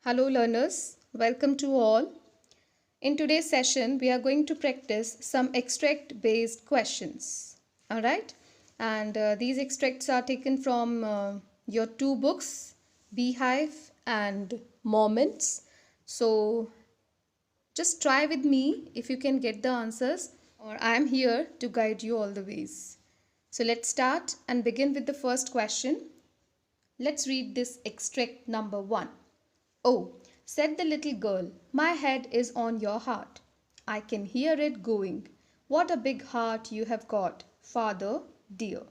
Hello, learners. Welcome to all. In today's session, we are going to practice some extract based questions. All right. And these extracts are taken from your two books, Beehive and Moments. So just try with me if you can get the answers, or I am here to guide you all the ways. So let's start and begin with the first question. Let's read this extract number 1. Oh, said the little girl, my head is on your heart. I can hear it going. What a big heart you have got, father dear.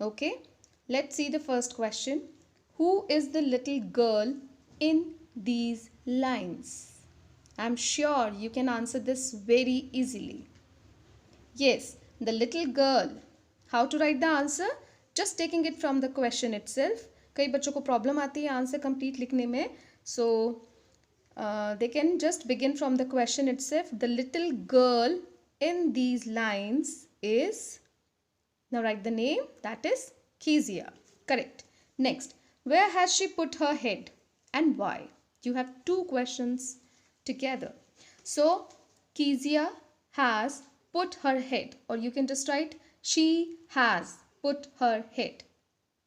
Okay, let's see the first question. Who is the little girl in these lines? I'm sure you can answer this very easily. Yes, the little girl. How to write the answer? Just taking it from the question itself. कई बच्चों को problem आती है answer complete लिखने में, so they can just begin from the question itself. The little girl in these lines is, now write the name, that is Kezia. Correct. Next, where has she put her head and why? You have two questions together. So Kezia has put her head, or you can just write she has put her head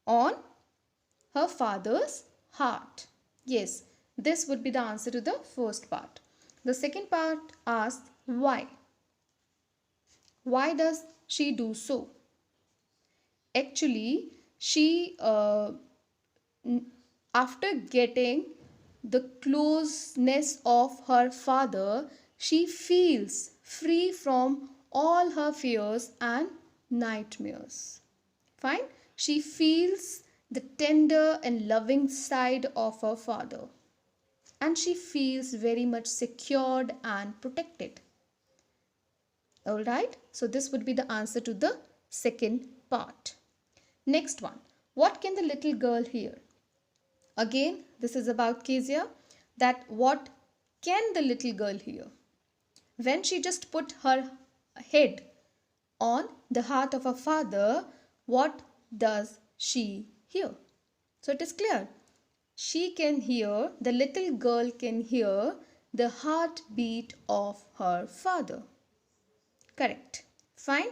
on her father's heart. Yes, this would be the answer to the first part. The second part asks why. Why does she do so? Actually, she after getting the closeness of her father, she feels free from all her fears and nightmares. Fine. She feels the tender and loving side of her father, and she feels very much secured and protected. Alright, so this would be the answer to the second part. Next one, what can the little girl hear? Again, this is about Kezia, that what can the little girl hear? When she just put her head on the heart of her father, what does she hear? So it is clear. She can hear, the little girl can hear the heartbeat of her father. Correct. Fine.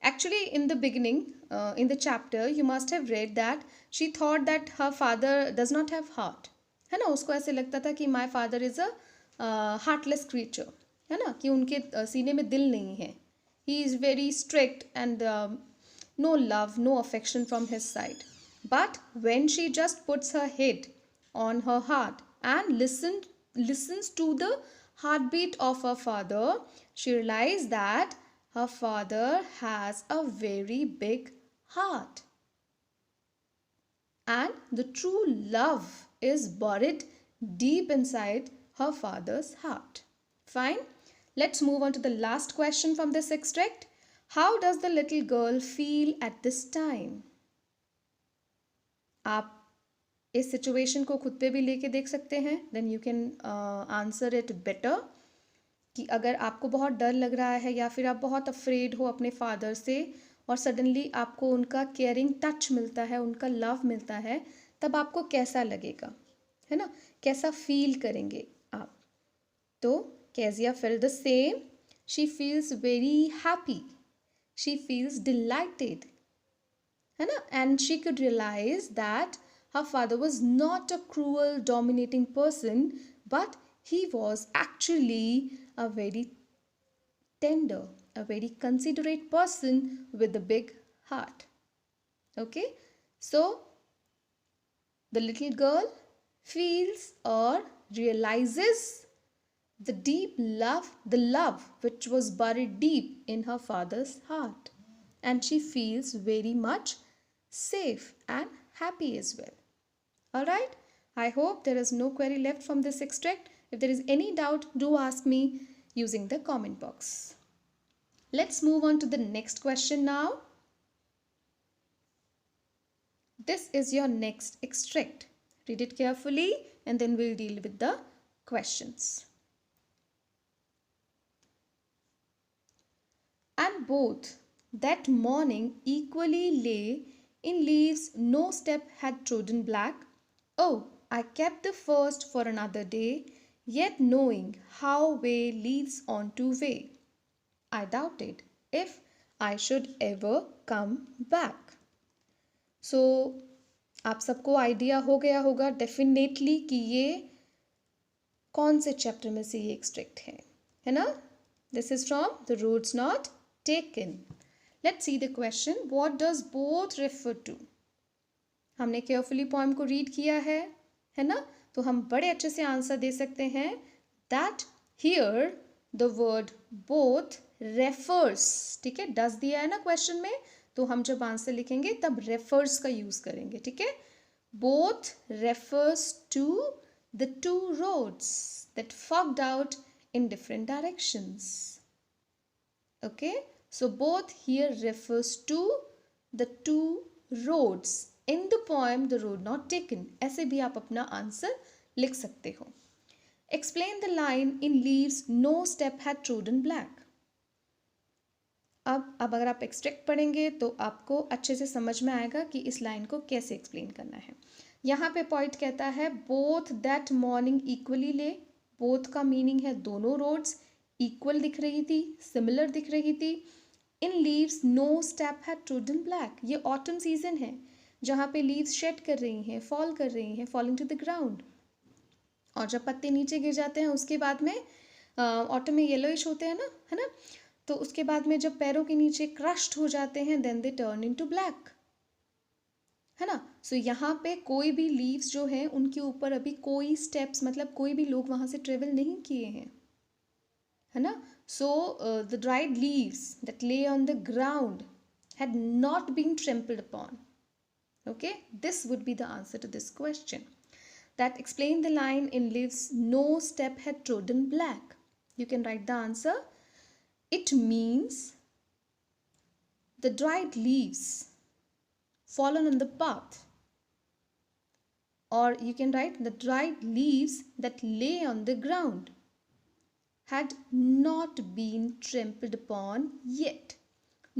Actually, in the beginning, in the chapter, you must have read that she thought that her father does not have heart. है ना, उसको ऐसे लगता था कि my father is a heartless creature. है ना, कि उनके सीने में दिल नहीं है. He is very strict and no love, no affection from his side. But when she just puts her head on her heart and listens to the heartbeat of her father, she realizes that her father has a very big heart. And the true love is buried deep inside her father's heart. Fine. Let's move on to the last question from this extract. How does the little girl feel at this time? आप इस situation को खुद पे भी लेके देख सकते हैं. Then you can answer it better. कि अगर आपको बहुत डर लग रहा है या फिर आप बहुत अफ्रेड हो अपने फादर से और सडनली आपको उनका केयरिंग टच मिलता है, उनका लव मिलता है, तब आपको कैसा लगेगा, है ना, कैसा फील करेंगे आप? तो Kezia feel the same. She feels very happy, she feels delighted, है ना, and she could realise that her father was not a cruel, dominating person, but he was actually a very tender, a very considerate person with a big heart. Okay, so the little girl feels or realizes the deep love, the love which was buried deep in her father's heart, and she feels very much safe and happy as well. Alright, I hope there is no query left from this extract. If there is any doubt, do ask me using the comment box. Let's move on to the next question now. This is your next extract. Read it carefully and then we'll deal with the questions. And both that morning equally lay in leaves no step had trodden black. Oh, I kept the first for another day, yet knowing how way leads on to way, I doubted if I should ever come back. So आप सबको idea हो गया होगा definitely कि ये कौन से chapter में से ये एक्सट्रैक्ट है ना? This is from the roads not taken. Let's see the question. What does both refer to? हमने केयरफुली पोएम को रीड किया है ना? तो हम बड़े अच्छे से आंसर दे सकते हैं that here the word both refers. ठीक है, डज दिया है ना क्वेश्चन में, तो हम जब आंसर लिखेंगे तब रेफर्स का यूज करेंगे. ठीक है, both refers to the two roads that forked out in different directions. Okay, so both here refers to the two roads in the poem The Road Not Taken. ऐसे भी आप अपना आंसर लिख सकते हो. Explain the line in leaves no step had trodden black. अब अगर आप एक्सट्रैक्ट पढ़ेंगे तो आपको अच्छे से समझ में आएगा कि इस लाइन को कैसे एक्सप्लेन करना है. यहाँ पे पॉइंट कहता है बोथ दैट मॉर्निंग इक्वली ले. बोथ का मीनिंग है दोनों रोड्स इक्वल दिख रही थी, सिमिलर दिख रही थी. In leaves no step had trodden black. ये ऑटम सीजन है जहाँ पे लीव्स शेड कर रही हैं, फॉल कर रही हैं, फॉलिंग टू द ग्राउंड. और जब पत्ते नीचे गिर जाते हैं उसके बाद में ऑटम में येलोइश होते हैं ना, है ना? तो उसके बाद में जब पैरों के नीचे क्रश्ड हो जाते हैं then they turn into black, है ना? सो यहाँ पे कोई भी लीव्स जो हैं उनके ऊपर अभी कोई स्टेप्स, मतलब कोई भी लोग वहाँ से ट्रेवल नहीं किए हैं, है ना? So the dried leaves that lay on the ground had not been trampled upon. Okay, this would be the answer to this question. That explain the line in leaves no step had trodden black. You can write the answer. It means the dried leaves fallen on the path, or you can write the dried leaves that lay on the ground had not been trampled upon yet.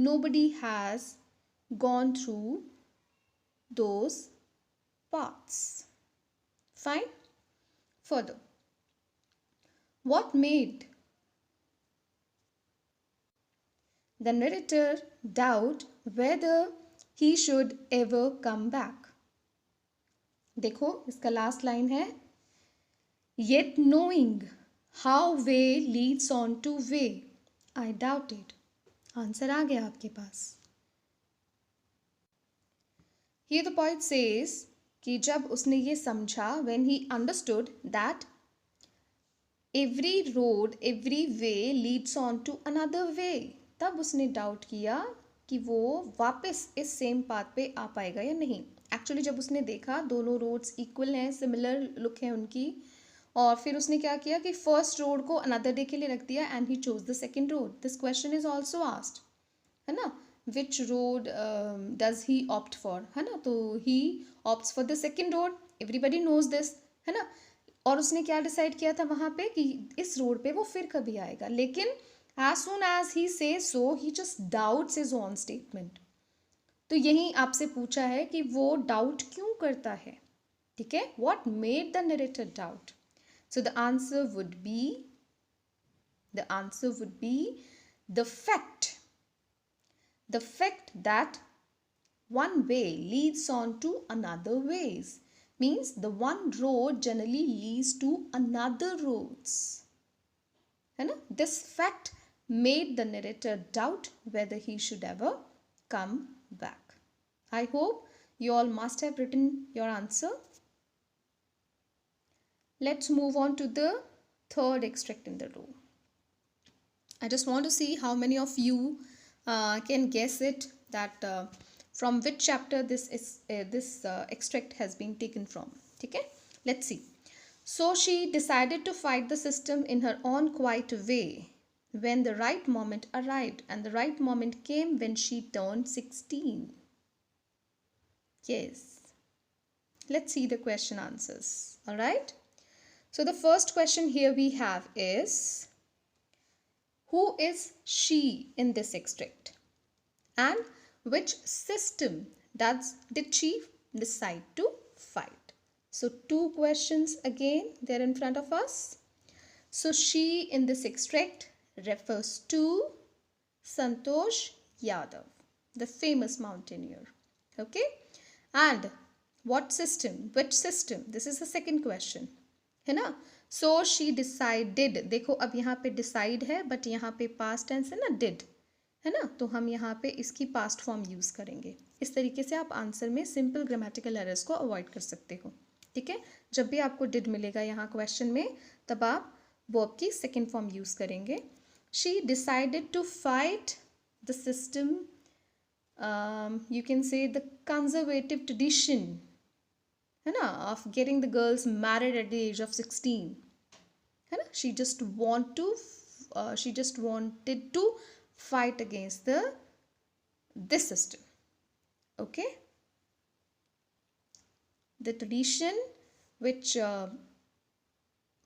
Nobody has gone through those paths. Fine. Further, what made the narrator doubt whether he should ever come back? देखो इसका last line है yet knowing how way leads on to way, I doubted. Answer आ गया आपके पास. Here the poet says कि जब उसने ये समझा, when he understood that every road, every way leads on to another way, तब उसने डाउट किया कि वो वापस इस सेम पाथ पे आ पाएगा या नहीं. एक्चुअली जब उसने देखा दोनों रोड्स इक्वल हैं, सिमिलर लुक है उनकी, और फिर उसने क्या किया कि फर्स्ट रोड को अनदर डे के लिए रख दिया and he chose the second road. This question is also asked, है ना, which road does he opt for, है ना? तो he opts for the second road. Everybody knows this, है ना? और उसने क्या डिसाइड किया था वहाँ पे कि इस रोड पे वो फिर कभी आएगा, लेकिन as soon as he says so, he just doubts his own statement. तो यही आपसे पूछा है कि वो डाउट क्यों करता है. ठीक है, what made the narrator doubt? So the answer would be the fact that one way leads on to another ways, means the one road generally leads to another roads, है ना? This fact made the narrator doubt whether he should ever come back. I hope you all must have written your answer. Let's move on to the third extract in the row. I just want to see how many of you can guess it, that from which chapter this extract has been taken from. Okay, let's see. So she decided to fight the system in her own quiet way when the right moment arrived, and the right moment came when she turned 16. Yes, let's see the question answers. All right, so the first question here we have is, who is she in this extract, and which system did she decide to fight? So two questions again there in front of us. So she in this extract refers to Santosh Yadav, the famous mountaineer. Okay, and what system, which system, this is the second question, है ना. So she decided, देखो अब यहाँ पे decide है but यहाँ पे past tense है ना, did, है ना, तो हम यहाँ पे इसकी past form use करेंगे. इस तरीके से आप आंसर में सिंपल ग्रामेटिकल एरर्स को अवॉइड कर सकते हो. ठीक है, जब भी आपको डिड मिलेगा यहाँ क्वेश्चन में तब आप वर्ब की सेकेंड फॉर्म यूज करेंगे. She decided to fight the system, you can say the conservative tradition, है ना, of getting the girls married at the age of 16, है ना. She just wanted to fight against this system. Okay, the tradition which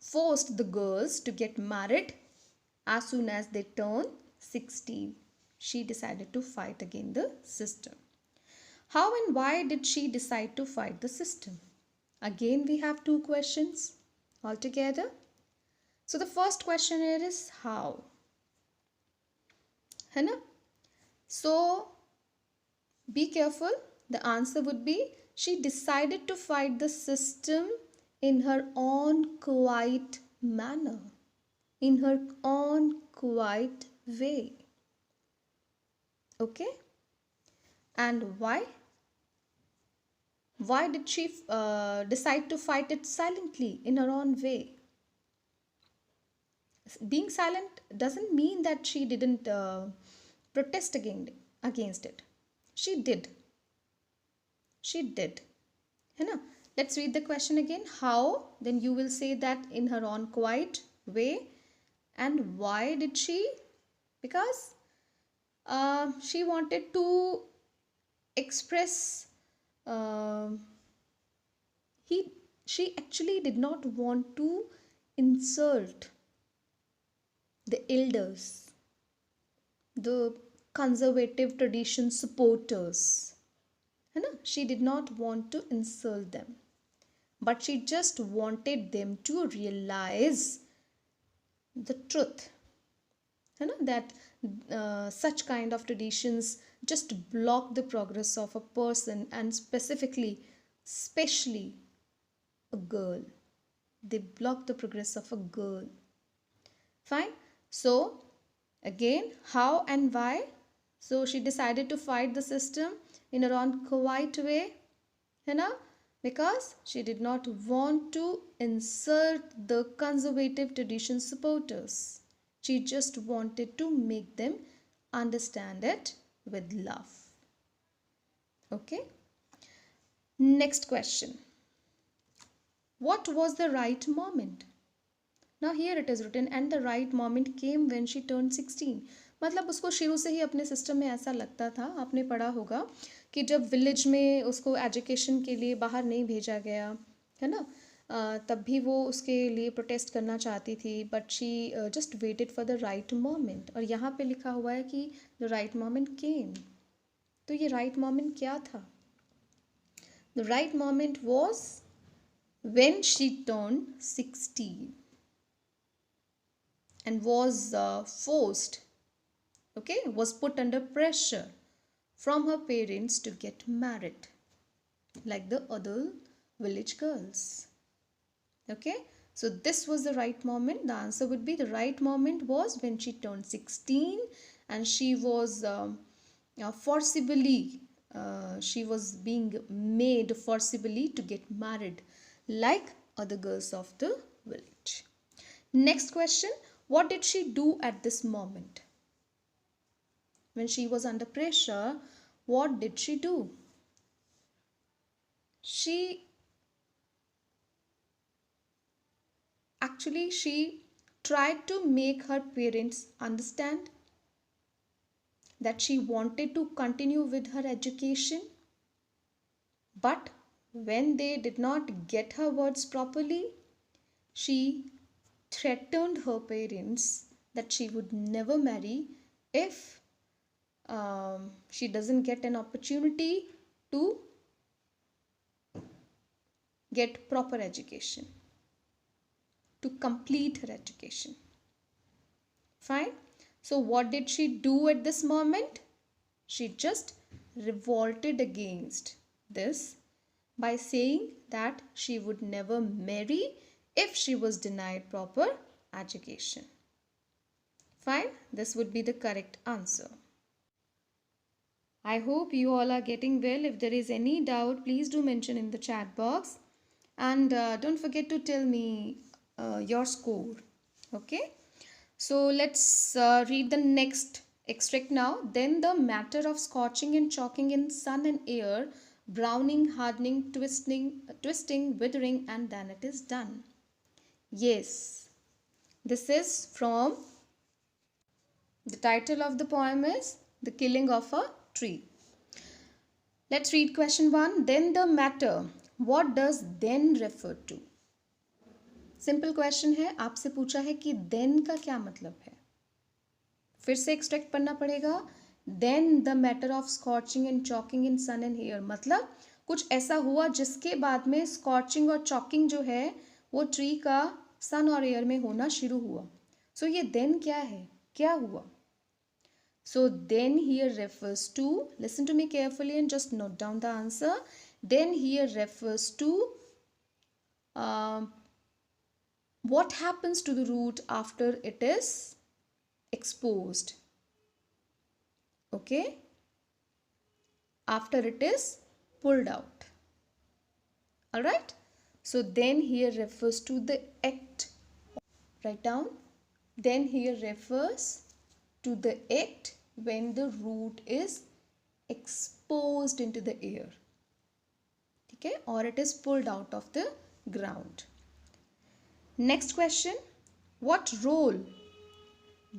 forced the girls to get married as soon as they turn 16. She decided to fight against the system. How and why did she decide to fight the system? Again, we have two questions altogether. So the first question here is how, है ना. So be careful. The answer would be she decided to fight the system in her own quiet manner, in her own quiet way. Okay, and why? Why did she decide to fight it silently in her own way? Being silent doesn't mean that she didn't protest against it. She did. She did. है ना. Let's read the question again. How? Then you will say that in her own quiet way. And why did she? Because she wanted to express. She actually did not want to insult the elders, the conservative tradition supporters. She did not want to insult them, but she just wanted them to realize the truth, that such kind of traditions just block the progress of a person, and especially a girl. They block the progress of a girl. Fine. So again, how and why? So she decided to fight the system in her own quiet way, because she did not want to insult the conservative tradition supporters. She just wanted to make them understand it with love. Okay. Next question. What was the right moment? Now here it is written, and the right moment came when she turned 16. मतलब उसको शुरू से ही अपने system में ऐसा लगता था, आपने पढ़ा होगा कि जब विलेज में उसको एजुकेशन के लिए बाहर नहीं भेजा गया, है ना, तब भी वो उसके लिए प्रोटेस्ट करना चाहती थी, but she just waited for the right moment. और यहाँ पे लिखा हुआ है कि द राइट मोमेंट केम. तो ये राइट मोमेंट क्या था? The right moment was when she turned 16 and was forced, was put under pressure from her parents to get married like the other village girls. Okay, so this was the right moment. The answer would be the right moment was when she turned 16 and she was she was being made forcibly to get married like other girls of the village. Next question. What did she do at this moment? When she was under pressure, what did she do? She tried to make her parents understand that she wanted to continue with her education, but when they did not get her words properly, she threatened her parents that she would never marry if she doesn't get an opportunity to get proper education, to complete her education. Fine. So what did she do at this moment? She just revolted against this by saying that she would never marry if she was denied proper education. Fine, this would be the correct answer. I hope you all are getting well. If there is any doubt, please do mention in the chat box. And don't forget to tell me your score. Okay. So let's read the next extract now. Then the matter of scorching and chalking in sun and air, browning, hardening, twisting, withering, and then it is done. Yes, this is from the title of the poem is The Killing of a Tree. Let's read question 1. Then the matter. What does then refer to? Simple question है, आपसे पूछा है कि then का क्या मतलब है. फिर से एक्सट्रैक्ट पढ़ना पड़ेगा. Then the matter of scorching and choking in sun and air, मतलब कुछ ऐसा हुआ जिसके बाद में स्कॉचिंग और चॉकिंग जो है वो ट्री का सन और एयर में होना शुरू हुआ. सो ये देन क्या है, क्या हुआ? So then here refers to, listen to me carefully and just note down the answer. Then here refers to what happens to the root after it is exposed. Okay? After it is pulled out. Alright? So then here refers to the act. Write down. Then here refers to the act when the root is exposed into the air. Okay? Or it is pulled out of the ground. Next question. What role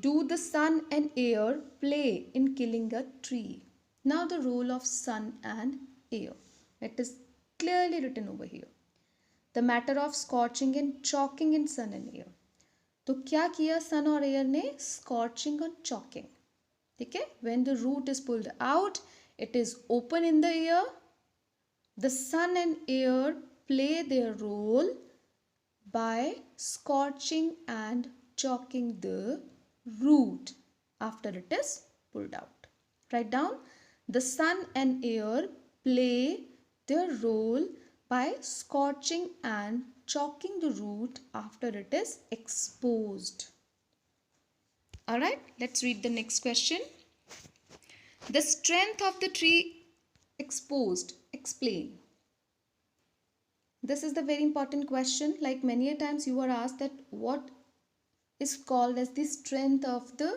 do the sun and air play in killing a tree? Now the role of sun and air. It is clearly written over here. The matter of scorching and chalking in sun and air. तो क्या किया सन और air ने? Scorching और choking. ठीक है. When the root is pulled out, it is open in the air. The sun and air play their role by scorching and choking the root after it is pulled out. Write down. The sun and air play their role by scorching and chalking the root after it is exposed. Alright, let's read the next question. The strength of the tree exposed. Explain. This is the very important question. Like many a times you are asked that what is called as the strength of the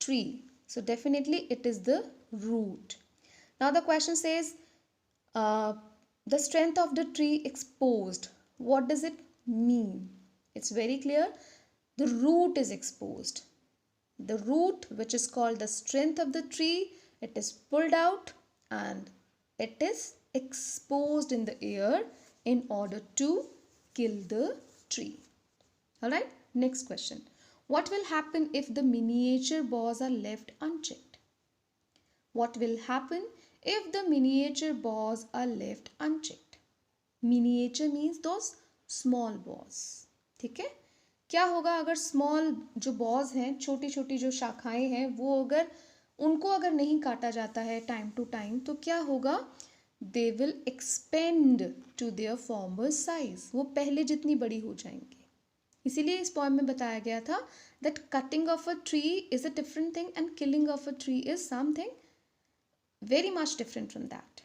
tree. So definitely it is the root. Now the question says the strength of the tree exposed. What does it mean? It's very clear. The root is exposed. The root, which is called the strength of the tree, it is pulled out and it is exposed in the air in order to kill the tree. Alright, next question. What will happen if the miniature boars are left unchecked? What will happen if the miniature boars are left unchecked? Miniature means those small boars. ठीक है. क्या होगा अगर small जो boughs हैं, छोटी छोटी जो शाखाएं हैं, वो अगर उनको अगर नहीं काटा जाता है टाइम टू टाइम, तो क्या होगा? They will expand to their former size. वो पहले जितनी बड़ी हो जाएंगी. इसीलिए इस पोएम में बताया गया था that cutting of a tree is a different thing and killing of a tree is something very much different from that.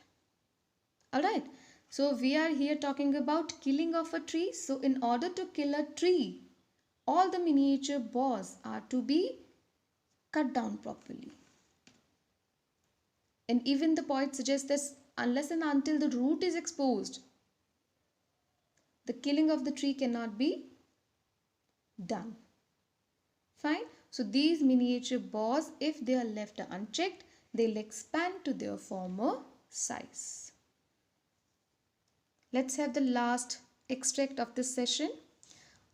Alright, so we are here talking about killing of a tree. So in order to kill a tree, all the miniature boars are to be cut down properly. And even the poet suggests this, unless and until the root is exposed, the killing of the tree cannot be done. Fine. So these miniature boars, if they are left unchecked, they'll expand to their former size. Let's have the last extract of this session.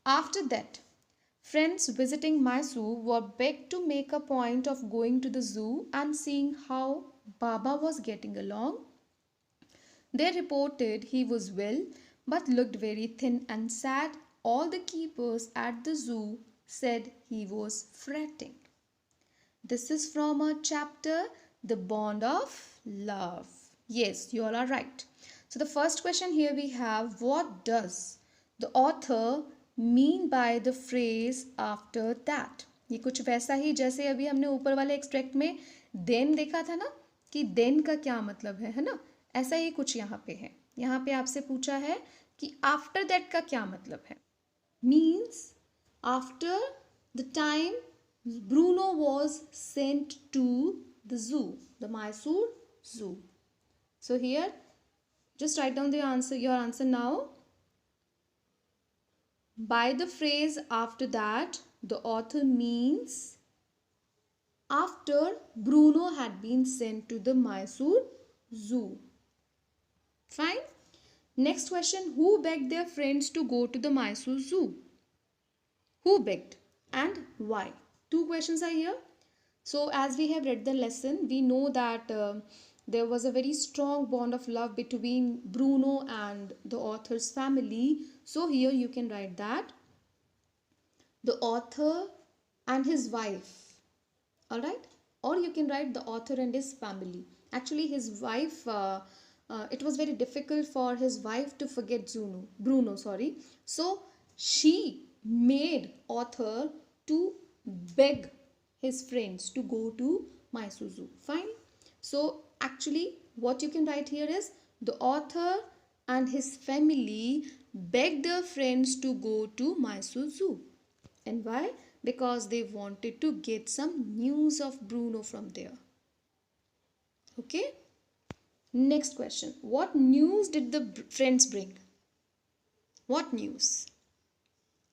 After that, friends visiting Mysore were begged to make a point of going to the zoo and seeing how Baba was getting along. They reported he was well, but looked very thin and sad. All the keepers at the zoo said he was fretting. This is from our chapter, The Bond of Love. Yes, you all are right. So the first question here we have, what does the author mean by the phrase after that? ये कुछ वैसा ही जैसे अभी हमने ऊपर वाले extract में then देखा था ना, कि देन का क्या मतलब है ना, ऐसा ही कुछ यहाँ पे है. यहाँ पे आपसे पूछा है कि आफ्टर दैट का क्या मतलब है. Means after the time Bruno was sent to the zoo, the Mysore Zoo. So here, just write down the answer, your answer now. By the phrase after that, the author means after Bruno had been sent to the Mysore Zoo. Fine. Next question, who begged their friends to go to the Mysore Zoo? Who begged and why? Two questions are here. So as we have read the lesson, we know that there was a very strong bond of love between Bruno and the author's family. So here you can write that the author and his wife, all right, or you can write the author and his family. Actually his wife, it was very difficult for his wife to forget Bruno, sorry. So she made author to beg his friends to go to Mysore Zoo. Fine. So actually what you can write here is the author and his family begged their friends to go to Mysore Zoo. And why? Because they wanted to get some news of Bruno from there. Okay. Next question. What news did the friends bring? What news?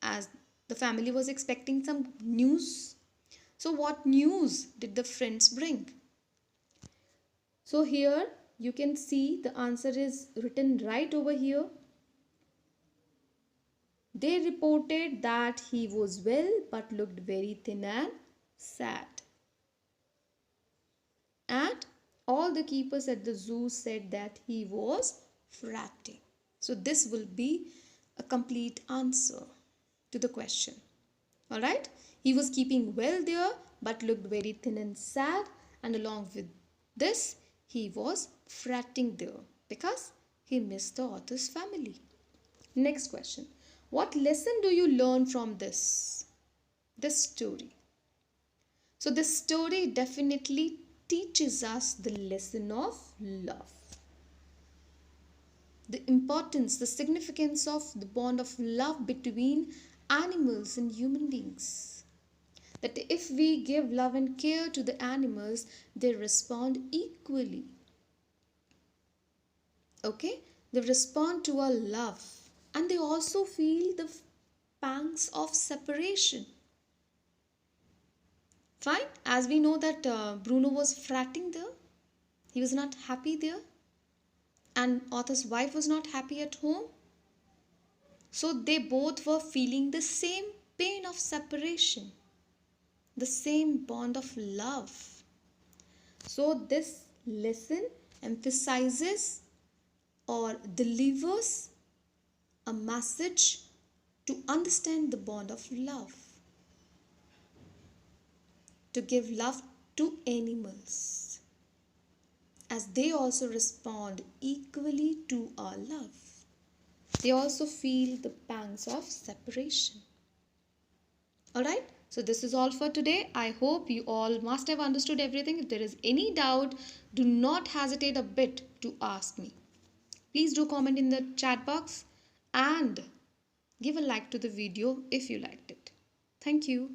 As the family was expecting some news. So what news did the friends bring? So here you can see the answer is written right over here. They reported that he was well but looked very thin and sad. And all the keepers at the zoo said that he was fretting. So this will be a complete answer to the question. Alright, he was keeping well there but looked very thin and sad, and along with this he was fretting there because he missed the author's family. Next question, what lesson do you learn from this story? So this story definitely teaches us the lesson of love, the importance, the significance of the bond of love between animals and human beings. That if we give love and care to the animals, they respond equally. Okay? They respond to our love, and they also feel the pangs of separation. Fine? As we know that Bruno was fretting there, he was not happy there, and author's wife was not happy at home. So they both were feeling the same pain of separation, the same bond of love. So this lesson emphasizes or delivers a message to understand the bond of love, to give love to animals, as they also respond equally to our love. They also feel the pangs of separation. Alright, so this is all for today. I hope you all must have understood everything. If there is any doubt, do not hesitate a bit to ask me. Please do comment in the chat box and give a like to the video if you liked it. Thank you.